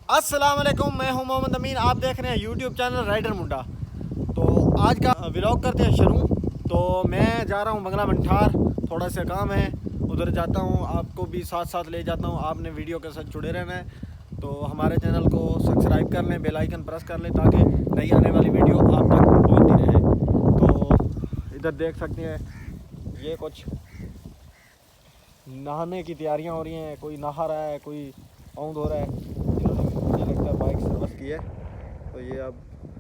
अस्सलाम वालेकुम, मैं हूं मोहम्मद अमीन। आप देख रहे हैं यूट्यूब चैनल राइडर मुंडा। तो आज का व्लॉग करते हैं शुरू। तो मैं जा रहा हूं बंगला मंठार, थोड़ा सा काम है, उधर जाता हूं, आपको भी साथ साथ ले जाता हूं। आपने वीडियो के साथ जुड़े रहना है, तो हमारे चैनल को सब्सक्राइब कर लें, बेल आइकन प्रेस कर लें ताकि नई आने वाली वीडियो आप तक पहुँचती रहे। तो इधर देख सकते हैं, ये कुछ नहाने की तैयारियां हो रही हैं। कोई नहा रहा है, कोई औंध हो रहा है। इन्होंने मुझे लगता है बाइक सर्विस की है, तो ये अब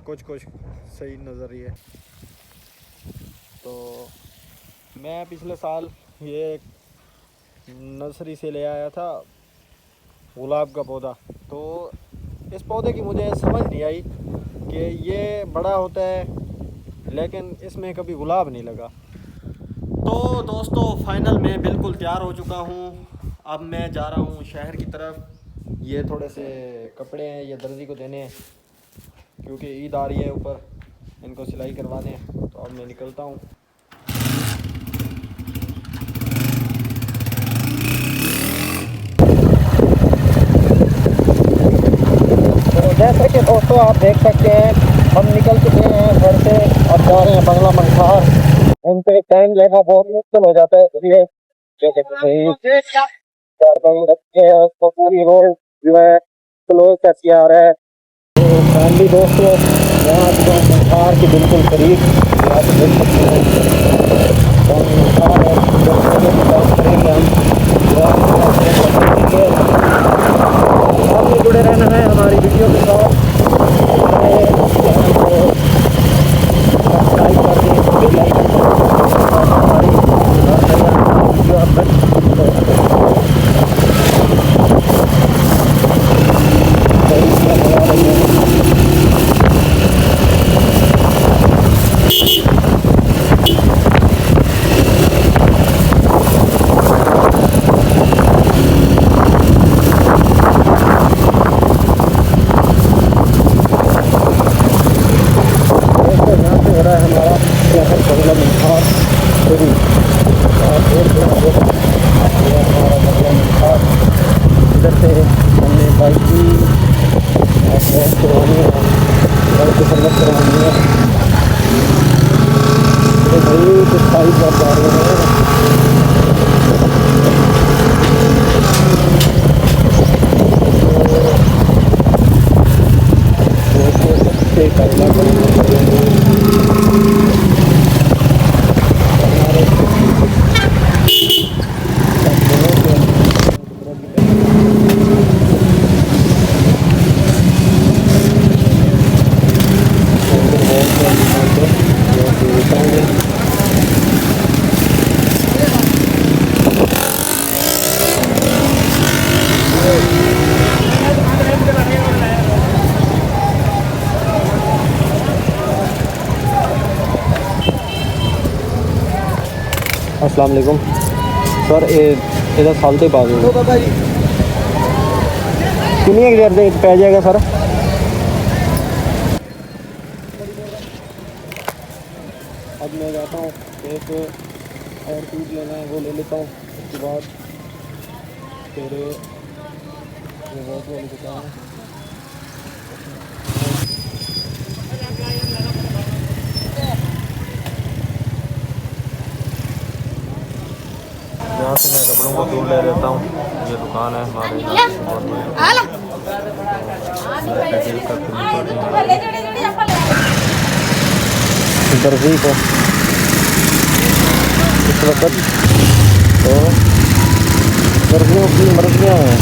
कुछ सही नज़र रही है। तो मैं पिछले साल ये नर्सरी से ले आया था गुलाब का पौधा। तो इस पौधे की मुझे समझ नहीं आई कि ये बड़ा होता है, लेकिन इसमें कभी गुलाब नहीं लगा। तो दोस्तों, फाइनल में बिल्कुल तैयार हो चुका हूँ। अब मैं जा रहा हूँ शहर की तरफ। ये थोड़े से कपड़े हैं, ये दर्जी को देने हैं क्योंकि ईद आ रही है, ऊपर इनको सिलाई करवाने हैं। तो अब मैं निकलता हूँ। तो जैसे कि दोस्तों आप देख सकते हैं, हम निकल चुके हैं घर से। अब जा रहे हैं बंगला मंठार। उन पे टाइम लेना बहुत मुश्किल हो जाता है, इसलिए पूरी रोड जो है क्लोज करके आ रहा है। तो फैमिली दोस्तों, यहाँ मंठार के बिल्कुल करीब आप देख सकते हैं मंठार है। करेंगे हम आपने जुड़े रहना है हमारी वीडियो के साथ। सब्सक्राइब कर दें, बेल आइकन हमारी वीडियो आप तक इधर से हमने बाइक की करवानी है, बाइक की सर्विस करवानी है। तो भाई कुछ साइज आप जा रहे हैं। अस्सलाम वालेकुम सर, इधर सालते पा दो कितनी देर से पै जाएगा सर? अब मैं जाता हूँ, एक और टूट लेना है वो ले लेता हूँ। उसके बाद फिर बहुत वाली दुकान है। यहाँ से मैं कपड़ों को दूर ले लेता हूँ। ये दुकान है हमारे दर्जी को इस वक्त तो दर्जियों की मर्जियाँ हैं।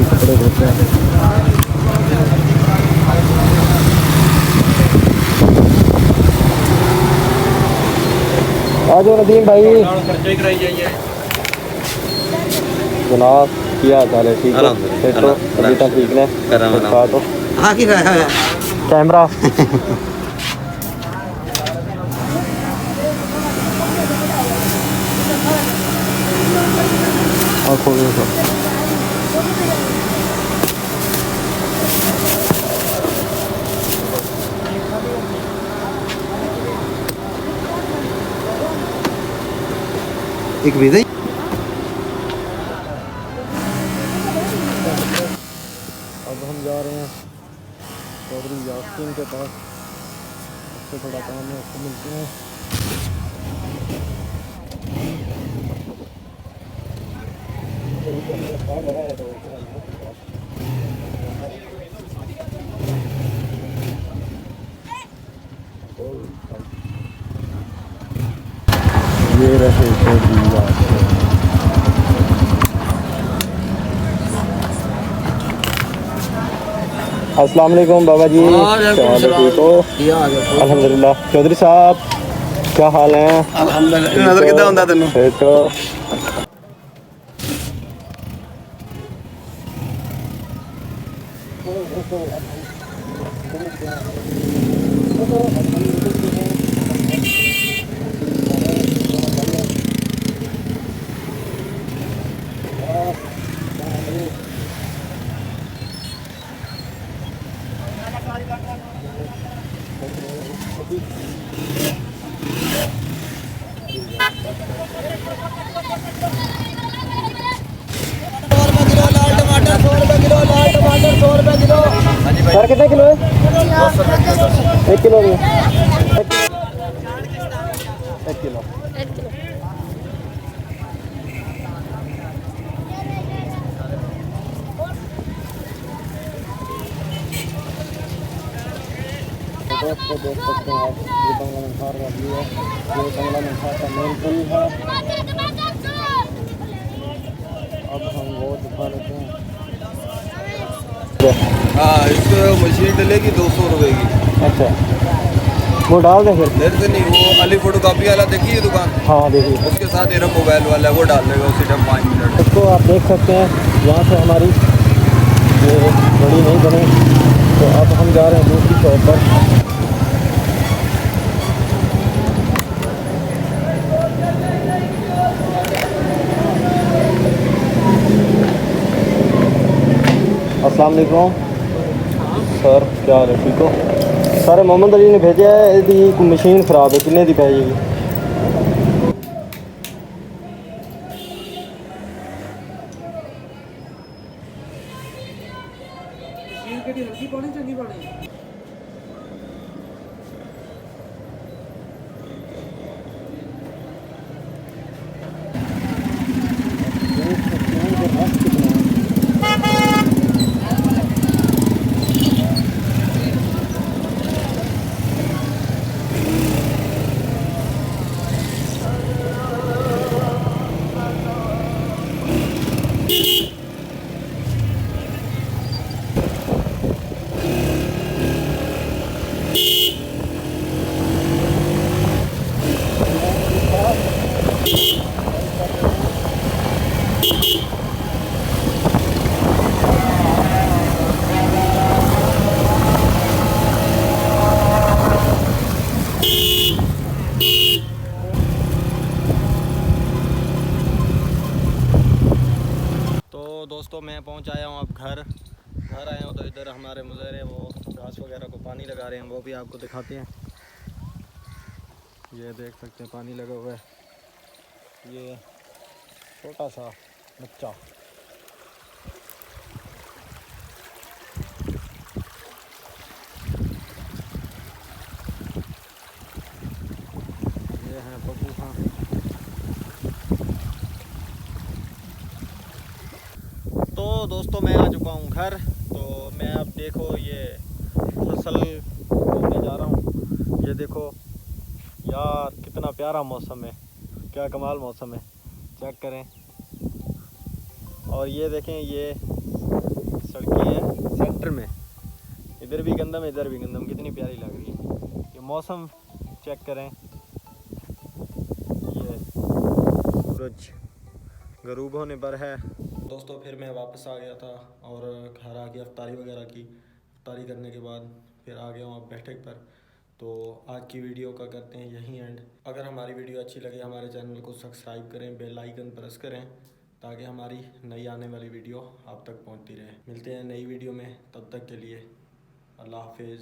कपड़े धोते हैं। आज नदीम भाई जनाब क्या हाल है? ठीक है तो अभी तक ठीक है। कैमरा और खोलो तो एक भेजा। अब हम जा रहे हैं चौधरी यासीन के पास, उससे थोड़ा काम है, उसको मिलते हैं। ये रहे चौधरी यासीन। अस्सलाम वालेकुम बाबा जी, क्या हाल है? ठीक हो? अल्हम्दुलिल्लाह। चौधरी साहब क्या हाल है? अल्हम्दुलिल्लाह। नजर कितना होता तेनू? ठीक हो? सर कितने किलो है? 1 किलो में 1 किलो। तो दोस्तों देख सकते हैं आप, ये बंगला मंसार का व्यू है। ये बंगला मंसार का मेन पुल है। अब हम वो दिखा लेते हैं। हाँ, इसको मशीन डलेगी 200 रुपए की। अच्छा, वो डाल दें फिर? मेरे से नहीं, वो अली फोटो कॉपी वाला देखिए दुकान, हाँ देखिए, उसके साथ ये मोबाइल वाला है, वो डाल देगा उसी टाइम 5 मिनट। इसको आप देख सकते हैं। यहाँ से हमारी ये बड़ी नहीं बनी, तो अब हम जा रहे हैं दूसरी शॉप पर। अस्सलाम वालेकुम सर, क्या हाल है? ठीक हो? सर मोहम्मद अली ने भेजा है, इसकी मशीन खराब है, कितने दी पेगी? तो दोस्तों मैं पहुंच आया हूं अब घर आया हूं, तो इधर हमारे मुज़र हैं, वो घास वगैरह को पानी लगा रहे हैं, वो भी आपको दिखाते हैं। ये देख सकते हैं पानी लगा हुआ है, ये छोटा सा बच्चा। ये हैं बब्बू खां। तो दोस्तों मैं आ चुका हूँ घर। तो मैं अब देखो ये फसल बोने जा रहा हूँ। ये देखो यार कितना प्यारा मौसम है, क्या कमाल मौसम है, चेक करें। और ये देखें, ये सड़कें हैं सेंटर में, इधर भी गंदम इधर भी गंदम, कितनी प्यारी लग रही है। ये मौसम चेक करें, ये सूरज गरूब होने पर है। दोस्तों फिर मैं वापस आ गया था और घर आके अफ्तारी वगैरह की। अफ्तारी करने के बाद फिर आ गया हूँ अब बैठक पर। तो आज की वीडियो का करते हैं यहीं एंड। अगर हमारी वीडियो अच्छी लगे हमारे चैनल को सब्सक्राइब करें, बेल आइकन प्रेस करें ताकि हमारी नई आने वाली वीडियो आप तक पहुंचती रहे। मिलते हैं नई वीडियो में, तब तक के लिए अल्लाह हाफिज़।